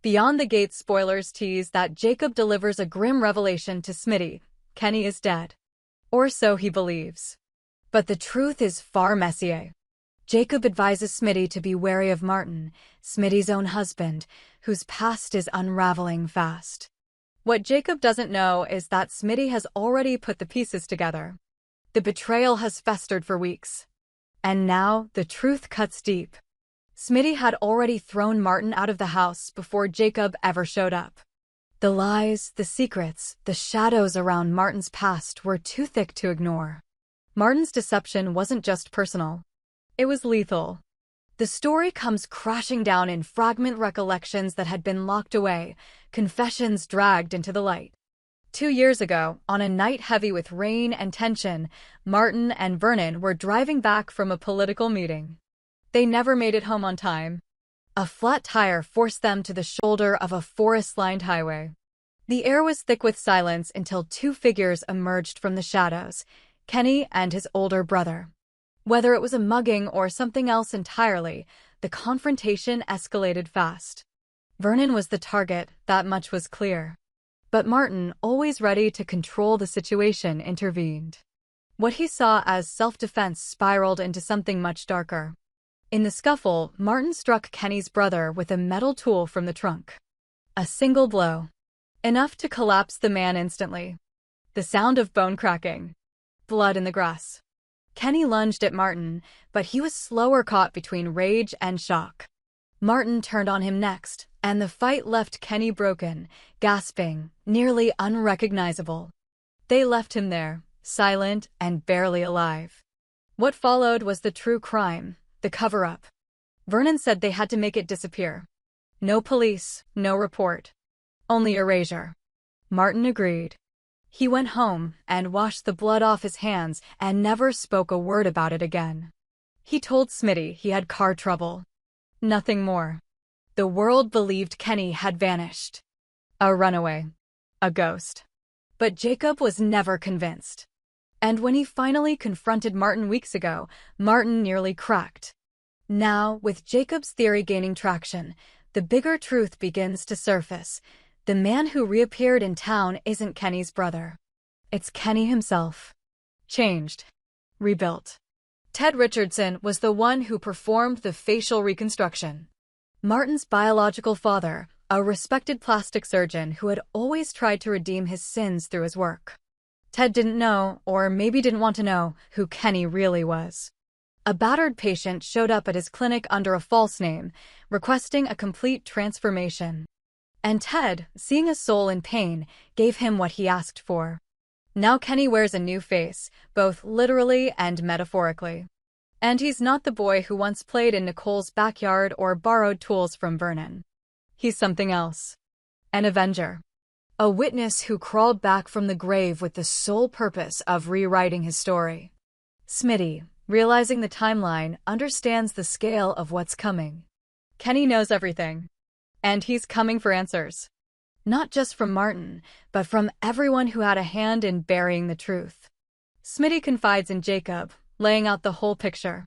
Beyond the Gate spoilers tease that Jacob delivers a grim revelation to Smitty: Kenny is dead. Or so he believes. But the truth is far messier. Jacob advises Smitty to be wary of Martin, Smitty's own husband, whose past is unraveling fast. What Jacob doesn't know is that Smitty has already put the pieces together. The betrayal has festered for weeks. And now the truth cuts deep. Smitty had already thrown Martin out of the house before Jacob ever showed up. The lies, the secrets, the shadows around Martin's past were too thick to ignore. Martin's deception wasn't just personal. It was lethal. The story comes crashing down in fragment recollections that had been locked away, confessions dragged into the light. 2 years ago, on a night heavy with rain and tension, Martin and Vernon were driving back from a political meeting. They never made it home on time. A flat tire forced them to the shoulder of a forest-lined highway. The air was thick with silence until 2 figures emerged from the shadows, Kenny and his older brother. Whether it was a mugging or something else entirely, the confrontation escalated fast. Vernon was the target, that much was clear. But Martin, always ready to control the situation, intervened. What he saw as self-defense spiraled into something much darker. In the scuffle, Martin struck Kenny's brother with a metal tool from the trunk. A single blow. Enough to collapse the man instantly. The sound of bone cracking. Blood in the grass. Kenny lunged at Martin, but he was slower, caught between rage and shock. Martin turned on him next, and the fight left Kenny broken, gasping, nearly unrecognizable. They left him there, silent and barely alive. What followed was the true crime. The cover-up. Vernon said they had to make it disappear. No police, no report. Only erasure. Martin agreed. He went home and washed the blood off his hands and never spoke a word about it again. He told Smitty he had car trouble. Nothing more. The world believed Kenny had vanished. A runaway. A ghost. But Jacob was never convinced. And when he finally confronted Martin weeks ago, Martin nearly cracked. Now, with Jacob's theory gaining traction, the bigger truth begins to surface. The man who reappeared in town isn't Kenny's brother. It's Kenny himself. Changed. Rebuilt. Ted Richardson was the one who performed the facial reconstruction. Martin's biological father, a respected plastic surgeon who had always tried to redeem his sins through his work. Ted didn't know, or maybe didn't want to know, who Kenny really was. A battered patient showed up at his clinic under a false name, requesting a complete transformation. And Ted, seeing a soul in pain, gave him what he asked for. Now Kenny wears a new face, both literally and metaphorically. And he's not the boy who once played in Nicole's backyard or borrowed tools from Vernon. He's something else. An avenger. A witness who crawled back from the grave with the sole purpose of rewriting his story. Smitty, realizing the timeline, understands the scale of what's coming. Kenny knows everything. And he's coming for answers. Not just from Martin, but from everyone who had a hand in burying the truth. Smitty confides in Jacob, laying out the whole picture.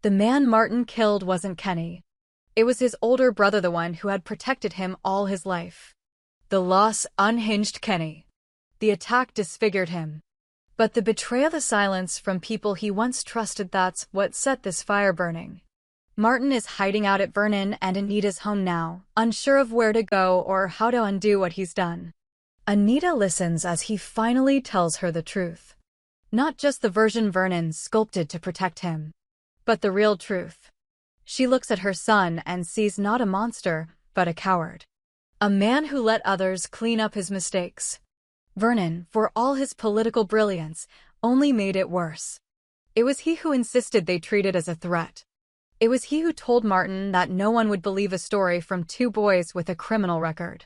The man Martin killed wasn't Kenny. It was his older brother, the one who had protected him all his life. The loss unhinged Kenny. The attack disfigured him. But the betrayal, the silence from people he once trusted, that's what set this fire burning. Martin is hiding out at Vernon and Anita's home now, unsure of where to go or how to undo what he's done. Anita listens as he finally tells her the truth. Not just the version Vernon sculpted to protect him, but the real truth. She looks at her son and sees not a monster, but a coward. A man who let others clean up his mistakes. Vernon, for all his political brilliance, only made it worse. It was he who insisted they treat it as a threat. It was he who told Martin that no one would believe a story from 2 boys with a criminal record.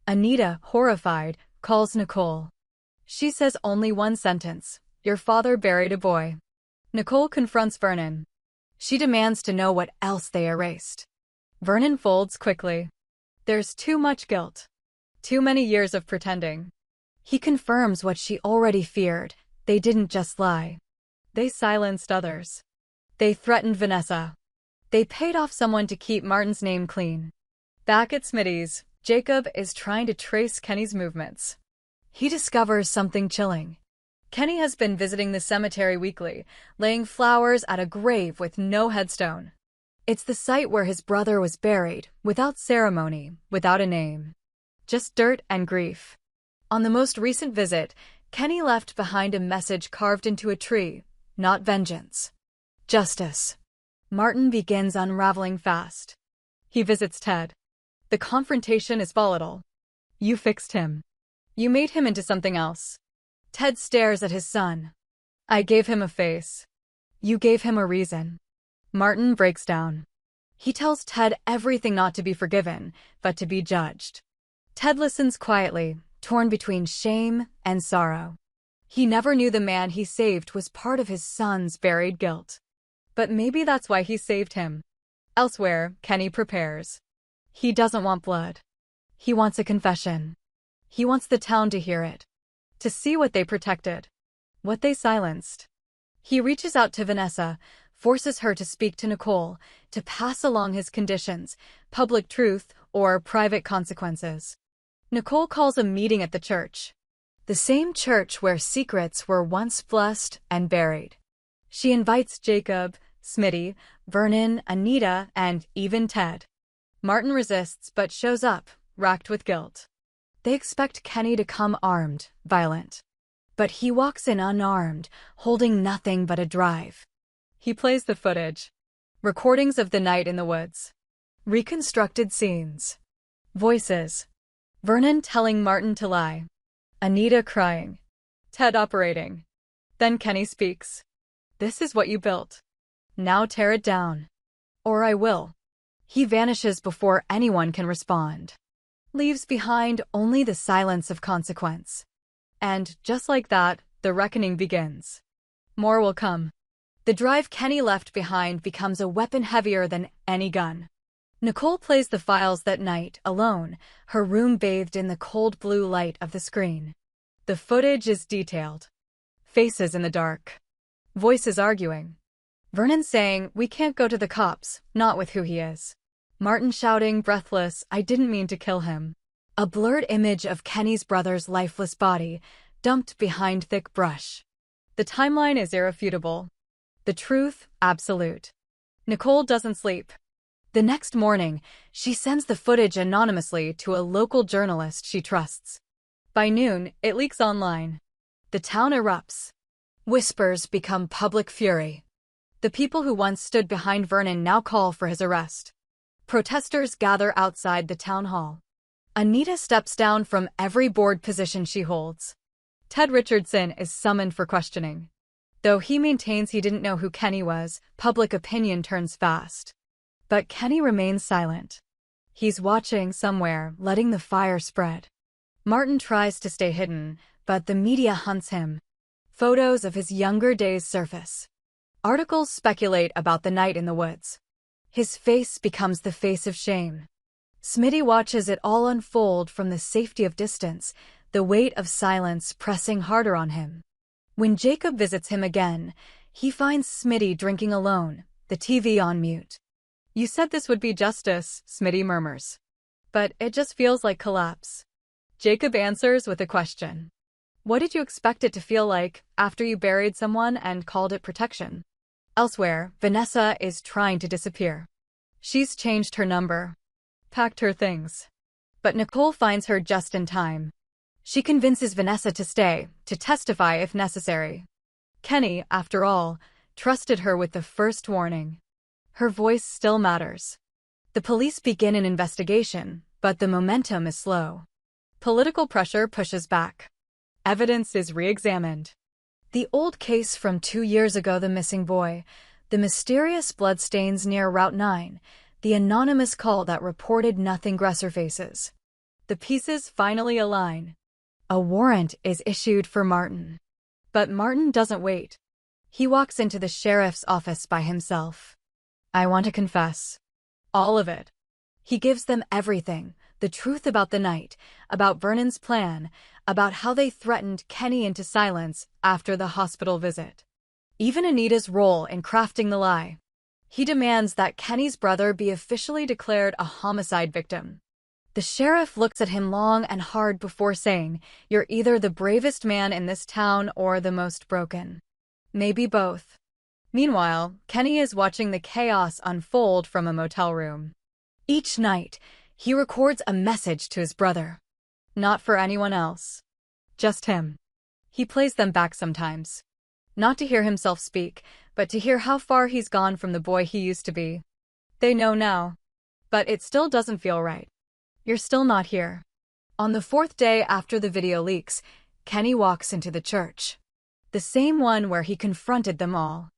Anita, horrified, calls Nicole. She says only one sentence: "Your father buried a boy." Nicole confronts Vernon. She demands to know what else they erased. Vernon folds quickly. There's too much guilt. Too many years of pretending. He confirms what she already feared. They didn't just lie. They silenced others. They threatened Vanessa. They paid off someone to keep Martin's name clean. Back at Smitty's, Jacob is trying to trace Kenny's movements. He discovers something chilling. Kenny has been visiting the cemetery weekly, laying flowers at a grave with no headstone. It's the site where his brother was buried, without ceremony, without a name. Just dirt and grief. On the most recent visit, Kenny left behind a message carved into a tree, not vengeance. Justice. Martin begins unraveling fast. He visits Ted. The confrontation is volatile. You fixed him. You made him into something else. Ted stares at his son. I gave him a face. You gave him a reason. Martin breaks down. He tells Ted everything, not to be forgiven, but to be judged. Ted listens quietly, torn between shame and sorrow. He never knew the man he saved was part of his son's buried guilt. But maybe that's why he saved him. Elsewhere, Kenny prepares. He doesn't want blood. He wants a confession. He wants the town to hear it. To see what they protected. What they silenced. He reaches out to Vanessa, forces her to speak to Nicole, to pass along his conditions, public truth or private consequences. Nicole calls a meeting at the church. The same church where secrets were once blessed and buried. She invites Jacob, Smitty, Vernon, Anita, and even Ted. Martin resists but shows up, racked with guilt. They expect Kenny to come armed, violent. But he walks in unarmed, holding nothing but a drive. He plays the footage. Recordings of the night in the woods. Reconstructed scenes. Voices. Vernon telling Martin to lie. Anita crying. Ted operating. Then Kenny speaks. This is what you built. Now tear it down. Or I will. He vanishes before anyone can respond. Leaves behind only the silence of consequence. And, just like that, the reckoning begins. More will come. The drive Kenny left behind becomes a weapon heavier than any gun. Nicole plays the files that night, alone, her room bathed in the cold blue light of the screen. The footage is detailed. Faces in the dark. Voices arguing. Vernon saying, we can't go to the cops, not with who he is. Martin shouting, breathless, I didn't mean to kill him. A blurred image of Kenny's brother's lifeless body, dumped behind thick brush. The timeline is irrefutable. The truth, absolute. Nicole doesn't sleep. The next morning, she sends the footage anonymously to a local journalist she trusts. By noon, it leaks online. The town erupts. Whispers become public fury. The people who once stood behind Vernon now call for his arrest. Protesters gather outside the town hall. Anita steps down from every board position she holds. Ted Richardson is summoned for questioning. Though he maintains he didn't know who Kenny was, public opinion turns fast. But Kenny remains silent. He's watching somewhere, letting the fire spread. Martin tries to stay hidden, but the media hunts him. Photos of his younger days surface. Articles speculate about the night in the woods. His face becomes the face of shame. Smitty watches it all unfold from the safety of distance, the weight of silence pressing harder on him. When Jacob visits him again, he finds Smitty drinking alone, the TV on mute. You said this would be justice, Smitty murmurs. But it just feels like collapse. Jacob answers with a question. What did you expect it to feel like after you buried someone and called it protection? Elsewhere, Vanessa is trying to disappear. She's changed her number. Packed her things. But Nicole finds her just in time. She convinces Vanessa to stay, to testify if necessary. Kenny, after all, trusted her with the first warning. Her voice still matters. The police begin an investigation, but the momentum is slow. Political pressure pushes back. Evidence is re-examined. The old case from 2 years ago, the missing boy, the mysterious bloodstains near Route 9, the anonymous call that reported nothing aggressor faces. The pieces finally align. A warrant is issued for Martin. But Martin doesn't wait. He walks into the sheriff's office by himself. I want to confess. All of it. He gives them everything, the truth about the night, about Vernon's plan, about how they threatened Kenny into silence after the hospital visit. Even Anita's role in crafting the lie. He demands that Kenny's brother be officially declared a homicide victim. The sheriff looks at him long and hard before saying, "You're either the bravest man in this town or the most broken. Maybe both." Meanwhile, Kenny is watching the chaos unfold from a motel room. Each night, he records a message to his brother. Not for anyone else. Just him. He plays them back sometimes. Not to hear himself speak, but to hear how far he's gone from the boy he used to be. They know now. But it still doesn't feel right. You're still not here. On the fourth day after the video leaks, Kenny walks into the church. The same one where he confronted them all.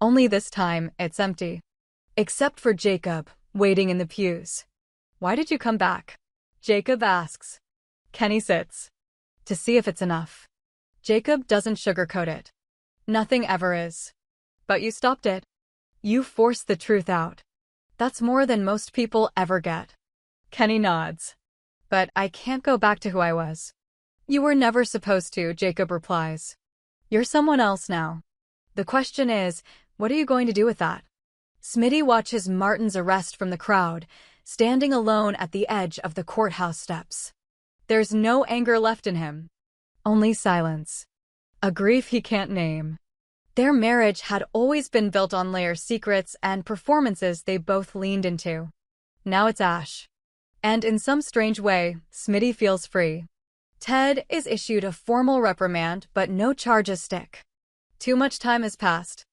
Only this time, it's empty. Except for Jacob, waiting in the pews. "Why did you come back?" Jacob asks. Kenny sits. To see if it's enough. Jacob doesn't sugarcoat it. Nothing ever is. But you stopped it. You forced the truth out. That's more than most people ever get. Kenny nods. But I can't go back to who I was. You were never supposed to, Jacob replies. You're someone else now. The question is, what are you going to do with that? Smitty watches Martin's arrest from the crowd, standing alone at the edge of the courthouse steps. There's no anger left in him. Only silence. A grief he can't name. Their marriage had always been built on layered secrets and performances they both leaned into. Now it's ash. And in some strange way, Smitty feels free. Ted is issued a formal reprimand, but no charges stick. Too much time has passed.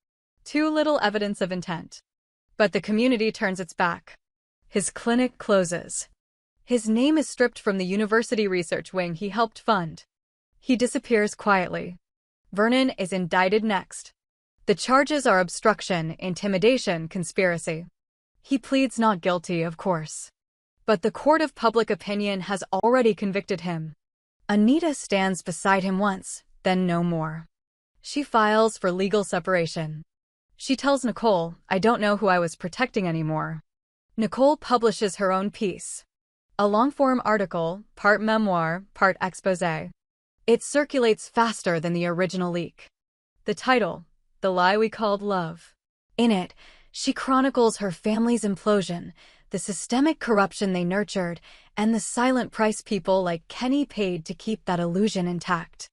Too little evidence of intent. But the community turns its back. His clinic closes. His name is stripped from the university research wing he helped fund. He disappears quietly. Vernon is indicted next. The charges are obstruction, intimidation, conspiracy. He pleads not guilty, of course. But the court of public opinion has already convicted him. Anita stands beside him once, then no more. She files for legal separation. She tells Nicole, "I don't know who I was protecting anymore." Nicole publishes her own piece. A long-form article, part memoir, part exposé. It circulates faster than the original leak. The title, "The Lie We Called Love." In it, she chronicles her family's implosion, the systemic corruption they nurtured, and the silent price people like Kenny paid to keep that illusion intact.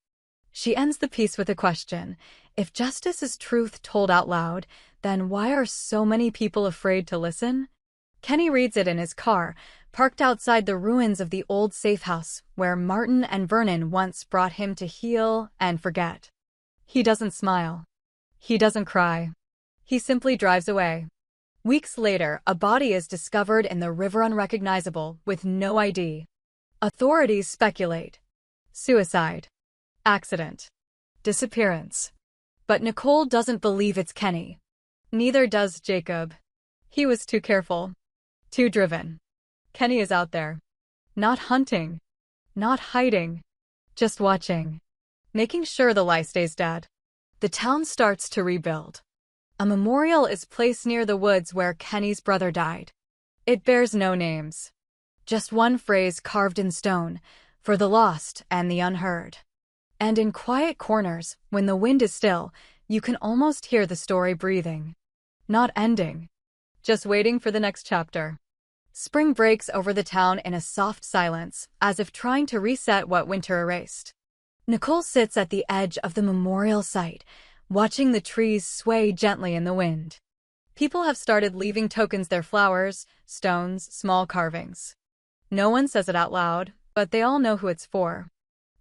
She ends the piece with a question. If justice is truth told out loud, then why are so many people afraid to listen? Kenny reads it in his car, parked outside the ruins of the old safe house where Martin and Vernon once brought him to heal and forget. He doesn't smile. He doesn't cry. He simply drives away. Weeks later, a body is discovered in the river unrecognizable, with no ID. Authorities speculate. Suicide. Accident. Disappearance. But Nicole doesn't believe it's Kenny. Neither does Jacob. He was too careful. Too driven. Kenny is out there. Not hunting. Not hiding. Just watching. Making sure the lie stays dead. The town starts to rebuild. A memorial is placed near the woods where Kenny's brother died. It bears no names. Just one phrase carved in stone, for the lost and the unheard. And in quiet corners, when the wind is still, you can almost hear the story breathing. Not ending. Just waiting for the next chapter. Spring breaks over the town in a soft silence, as if trying to reset what winter erased. Nicole sits at the edge of the memorial site, watching the trees sway gently in the wind. People have started leaving tokens, their flowers, stones, small carvings. No one says it out loud, but they all know who it's for.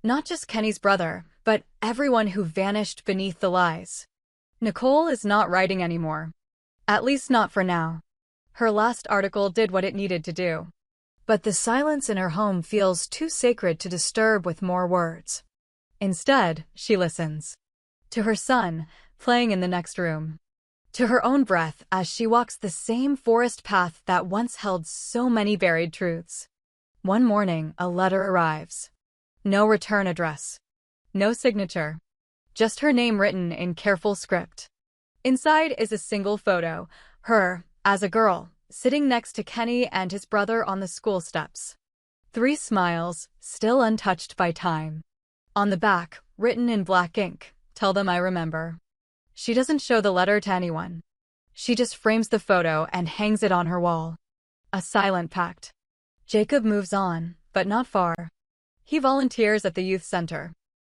Not just Kenny's brother, but everyone who vanished beneath the lies. Nicole is not writing anymore. At least not for now. Her last article did what it needed to do. But the silence in her home feels too sacred to disturb with more words. Instead, she listens. To her son, playing in the next room. To her own breath as she walks the same forest path that once held so many buried truths. One morning, a letter arrives. No return address. No signature. Just her name written in careful script. Inside is a single photo, her, as a girl, sitting next to Kenny and his brother on the school steps. 3 smiles, still untouched by time. On the back, written in black ink, "Tell them I remember." She doesn't show the letter to anyone. She just frames the photo and hangs it on her wall. A silent pact. Jacob moves on, but not far. He volunteers at the youth center.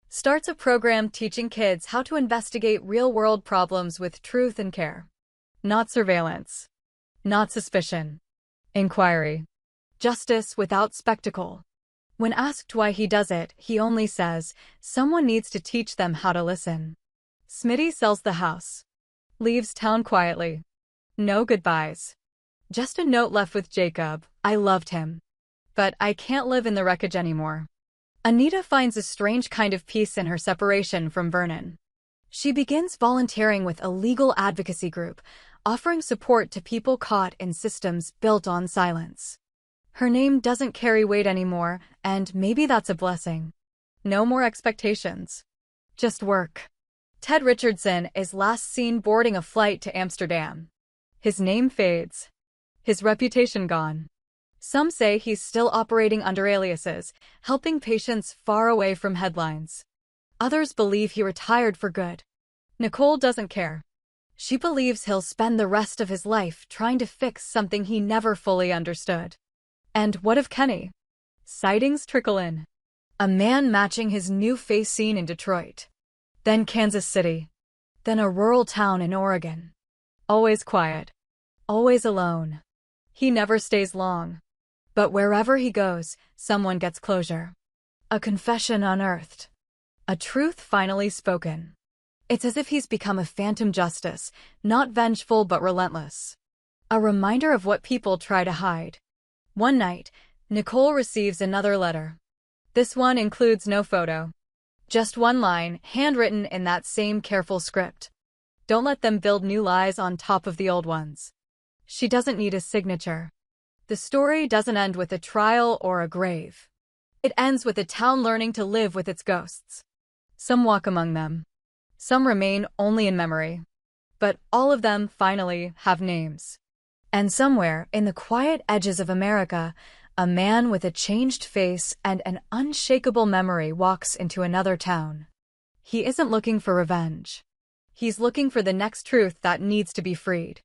Starts a program teaching kids how to investigate real-world problems with truth and care. Not surveillance. Not suspicion. Inquiry. Justice without spectacle. When asked why he does it, he only says, someone needs to teach them how to listen. Smitty sells the house. Leaves town quietly. No goodbyes. Just a note left with Jacob, I loved him. But I can't live in the wreckage anymore. Anita finds a strange kind of peace in her separation from Vernon. She begins volunteering with a legal advocacy group, offering support to people caught in systems built on silence. Her name doesn't carry weight anymore, and maybe that's a blessing. No more expectations. Just work. Ted Richardson is last seen boarding a flight to Amsterdam. His name fades. His reputation gone. Some say he's still operating under aliases, helping patients far away from headlines. Others believe he retired for good. Nicole doesn't care. She believes he'll spend the rest of his life trying to fix something he never fully understood. And what of Kenny? Sightings trickle in. A man matching his new face seen in Detroit. Then Kansas City. Then a rural town in Oregon. Always quiet. Always alone. He never stays long. But wherever he goes, someone gets closure. A confession unearthed. A truth finally spoken. It's as if he's become a phantom justice, not vengeful but relentless. A reminder of what people try to hide. One night, Nicole receives another letter. This one includes no photo. Just one line, handwritten in that same careful script. Don't let them build new lies on top of the old ones. She doesn't need a signature. The story doesn't end with a trial or a grave. It ends with a town learning to live with its ghosts. Some walk among them. Some remain only in memory. But all of them finally have names. And somewhere in the quiet edges of America, a man with a changed face and an unshakable memory walks into another town. He isn't looking for revenge. He's looking for the next truth that needs to be freed.